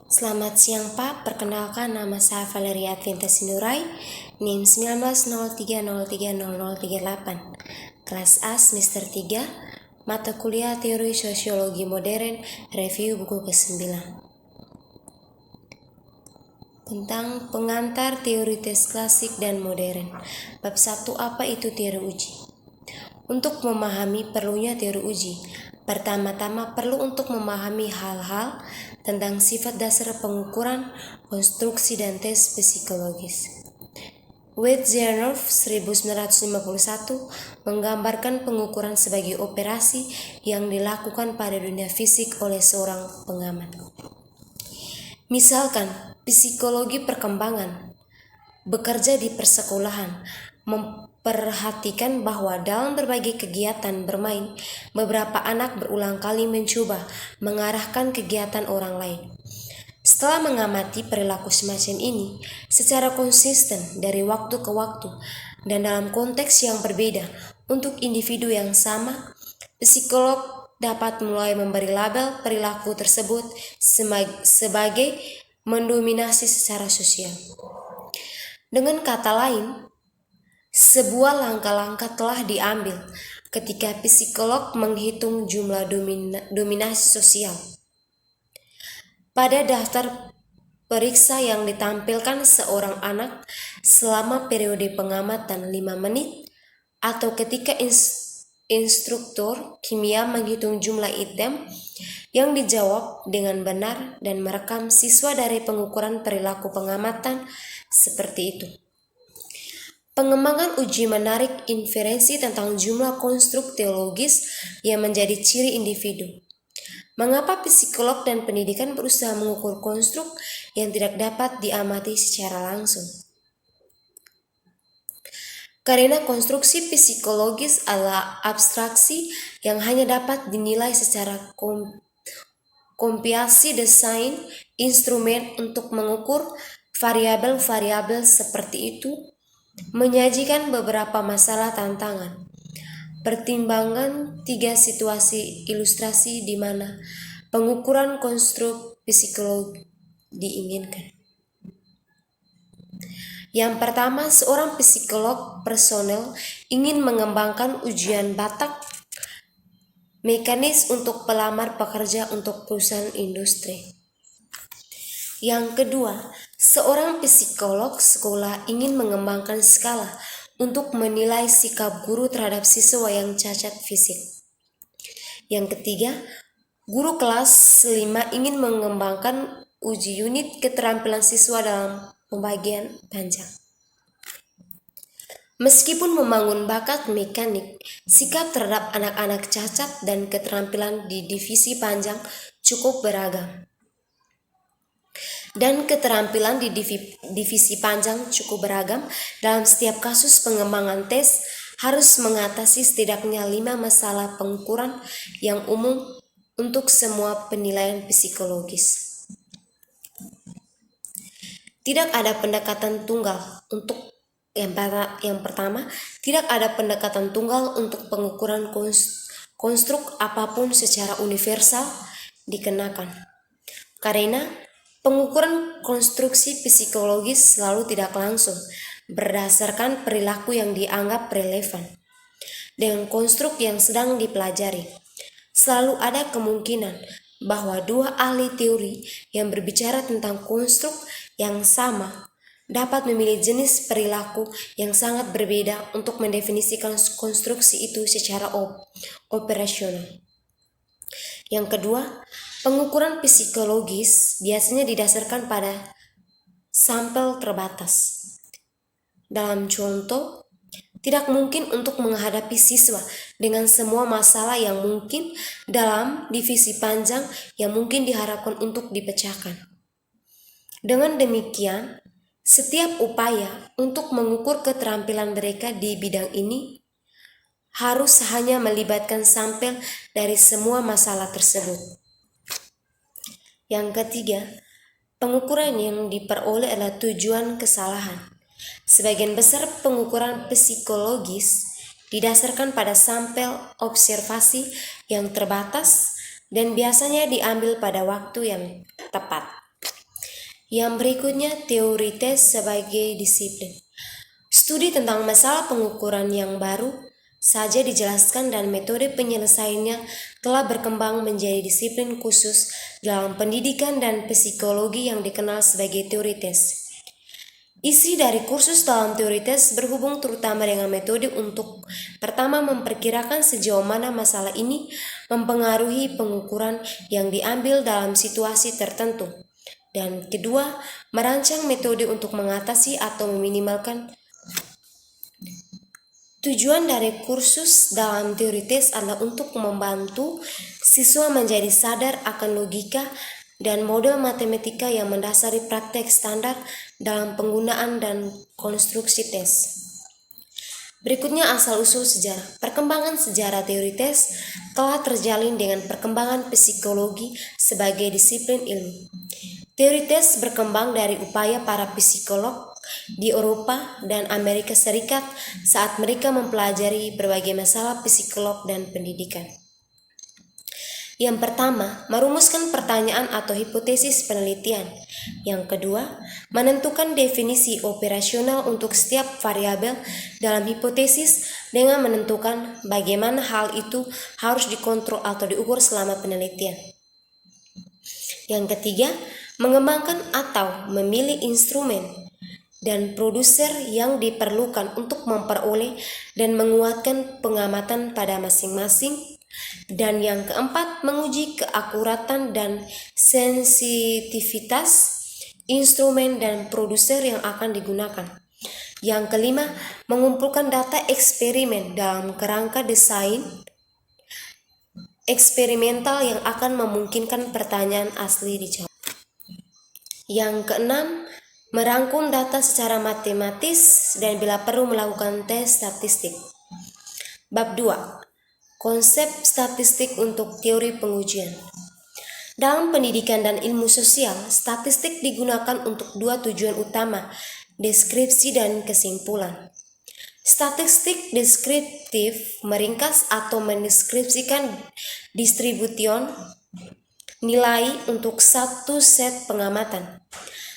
Selamat siang Pak, perkenalkan nama saya Valeria Advinta Sinurai, NIM 1903030038, kelas A semester 3, mata kuliah Teori Sosiologi Modern, review buku ke-9. Tentang pengantar teori tes klasik dan modern. Bab 1, apa itu teori uji? Untuk memahami perlunya teori uji, pertama-tama perlu untuk memahami hal-hal tentang sifat dasar pengukuran, konstruksi, dan tes psikologis. Wetzgerov 1951 menggambarkan pengukuran sebagai operasi yang dilakukan pada dunia fisik oleh seorang pengamat. Misalkan, psikologi perkembangan bekerja di persekolahan, memperhatikan bahwa dalam berbagai kegiatan bermain, beberapa anak berulang kali mencoba mengarahkan kegiatan orang lain. Setelah mengamati perilaku semacam ini secara konsisten dari waktu ke waktu dan dalam konteks yang berbeda untuk individu yang sama, psikolog dapat mulai memberi label perilaku tersebut sebagai mendominasi secara sosial. Dengan kata lain, sebuah langkah-langkah telah diambil ketika psikolog menghitung jumlah dominasi sosial. Pada daftar periksa yang ditampilkan seorang anak selama periode pengamatan 5 menit atau ketika instruktur kimia menghitung jumlah item yang dijawab dengan benar dan merekam siswa dari pengukuran perilaku pengamatan seperti itu. Pengembangan uji menarik inferensi tentang jumlah konstruk teologis yang menjadi ciri individu. Mengapa psikolog dan pendidikan berusaha mengukur konstruk yang tidak dapat diamati secara langsung? Karena konstruksi psikologis adalah abstraksi yang hanya dapat dinilai secara kompiasi desain instrumen untuk mengukur variabel-variabel seperti itu menyajikan beberapa masalah tantangan. Pertimbangan 3 situasi ilustrasi di mana pengukuran konstruk psikologi diinginkan. Yang pertama, seorang psikolog personel ingin mengembangkan ujian batak mekanis untuk pelamar pekerja untuk perusahaan industri. Yang kedua, seorang psikolog sekolah ingin mengembangkan skala untuk menilai sikap guru terhadap siswa yang cacat fisik. Yang ketiga, guru kelas 5 ingin mengembangkan uji unit keterampilan siswa dalam pembagian panjang. Meskipun membangun bakat mekanik, sikap terhadap anak-anak cacat dan keterampilan di divisi panjang cukup beragam. Dan keterampilan di divisi panjang cukup beragam dalam setiap kasus pengembangan tes harus mengatasi setidaknya 5 masalah pengukuran yang umum untuk semua penilaian psikologis. Tidak ada pendekatan tunggal untuk yang pertama, tidak ada pendekatan tunggal untuk pengukuran konstruk apapun secara universal dikenakan. Karena pengukuran konstruksi psikologis selalu tidak langsung berdasarkan perilaku yang dianggap relevan dengan konstruk yang sedang dipelajari. Selalu ada kemungkinan bahwa dua ahli teori yang berbicara tentang konstruk yang sama dapat memilih jenis perilaku yang sangat berbeda untuk mendefinisikan konstruksi itu secara operasional. Yang kedua, pengukuran psikologis biasanya didasarkan pada sampel terbatas. Dalam contoh, tidak mungkin untuk menghadapi siswa dengan semua masalah yang mungkin dalam divisi panjang yang mungkin diharapkan untuk dipecahkan. Dengan demikian, setiap upaya untuk mengukur keterampilan mereka di bidang ini harus hanya melibatkan sampel dari semua masalah tersebut. Yang ketiga, pengukuran yang diperoleh adalah tujuan kesalahan. Sebagian besar pengukuran psikologis didasarkan pada sampel observasi yang terbatas dan biasanya diambil pada waktu yang tepat. Yang berikutnya, teori tes sebagai disiplin. Studi tentang masalah pengukuran yang baru saja dijelaskan dan metode penyelesaiannya telah berkembang menjadi disiplin khusus dalam pendidikan dan psikologi yang dikenal sebagai teori tes. Isi dari kursus dalam teori tes berhubung terutama dengan metode untuk pertama memperkirakan sejauh mana masalah ini mempengaruhi pengukuran yang diambil dalam situasi tertentu, dan kedua, merancang metode untuk mengatasi atau meminimalkan. Tujuan dari kursus dalam teori tes adalah untuk membantu siswa menjadi sadar akan logika dan model matematika yang mendasari praktek standar dalam penggunaan dan konstruksi tes. Berikutnya asal-usul sejarah. Perkembangan sejarah teori tes telah terjalin dengan perkembangan psikologi sebagai disiplin ilmu. Teori tes berkembang dari upaya para psikolog di Eropa dan Amerika Serikat saat mereka mempelajari berbagai masalah psikolog dan pendidikan. Yang pertama, merumuskan pertanyaan atau hipotesis penelitian. Yang kedua, menentukan definisi operasional untuk setiap variabel dalam hipotesis dengan menentukan bagaimana hal itu harus dikontrol atau diukur selama penelitian. Yang ketiga, mengembangkan atau memilih instrumen dan produser yang diperlukan untuk memperoleh dan menguatkan pengamatan pada masing-masing. Dan yang keempat, menguji keakuratan dan sensitivitas instrumen dan produser yang akan digunakan. Yang kelima, mengumpulkan data eksperimen dalam kerangka desain eksperimental yang akan memungkinkan pertanyaan asli dijawab. Yang keenam, merangkum data secara matematis dan bila perlu melakukan tes statistik. Bab 2. Konsep statistik untuk teori pengujian. Dalam pendidikan dan ilmu sosial, statistik digunakan untuk dua tujuan utama, deskripsi dan kesimpulan. Statistik deskriptif meringkas atau mendeskripsikan distribution nilai untuk satu set pengamatan.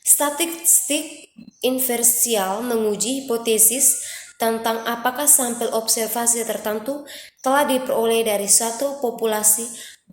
Statistik inversial menguji hipotesis tentang apakah sampel observasi tertentu telah diperoleh dari suatu populasi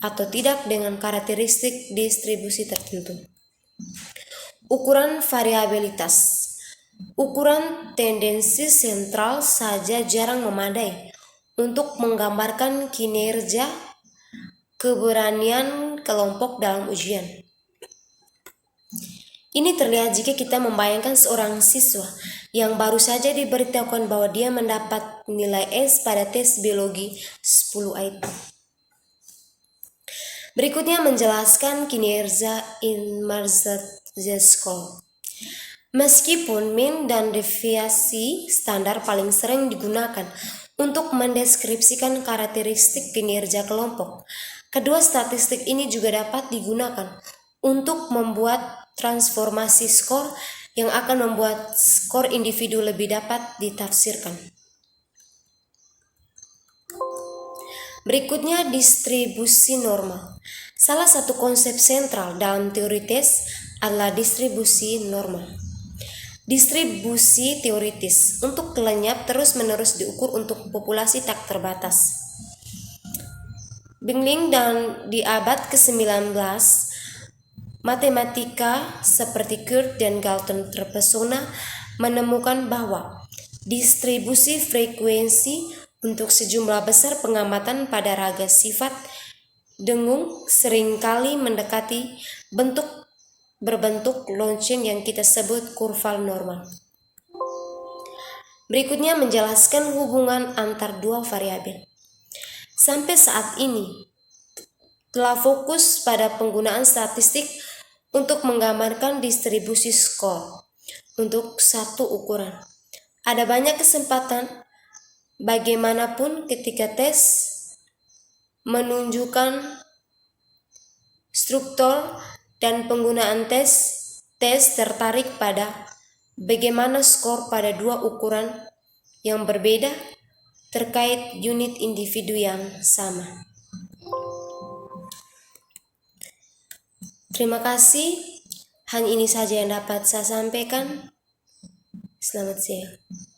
atau tidak dengan karakteristik distribusi tertentu. Ukuran variabilitas. Ukuran tendensi sentral saja jarang memadai untuk menggambarkan kinerja keberanian kelompok dalam ujian. Ini terlihat jika kita membayangkan seorang siswa yang baru saja diberitahukan bahwa dia mendapat nilai S pada tes biologi 10 IT. Berikutnya menjelaskan kinerja Emergent Score. Meskipun mean dan deviasi standar paling sering digunakan untuk mendeskripsikan karakteristik kinerja kelompok, kedua statistik ini juga dapat digunakan untuk membuat transformasi skor yang akan membuat skor individu lebih dapat ditafsirkan. Berikutnya distribusi normal. Salah satu konsep sentral dalam teori tes adalah distribusi normal. Distribusi teoritis untuk lenyap terus-menerus diukur untuk populasi tak terbatas. Bingling dan di abad ke-19, matematika seperti Kurt dan Galton terpesona menemukan bahwa distribusi frekuensi untuk sejumlah besar pengamatan pada raga sifat dengung seringkali mendekati berbentuk lonceng yang kita sebut kurva normal. Berikutnya menjelaskan hubungan antar dua variabel. Sampai saat ini telah fokus pada penggunaan statistik untuk menggambarkan distribusi skor untuk satu ukuran. Ada banyak kesempatan bagaimanapun ketika tes menunjukkan struktur dan penggunaan tes tertarik pada bagaimana skor pada dua ukuran yang berbeda terkait unit individu yang sama. Terima kasih. Hanya ini saja yang dapat saya sampaikan. Selamat siang.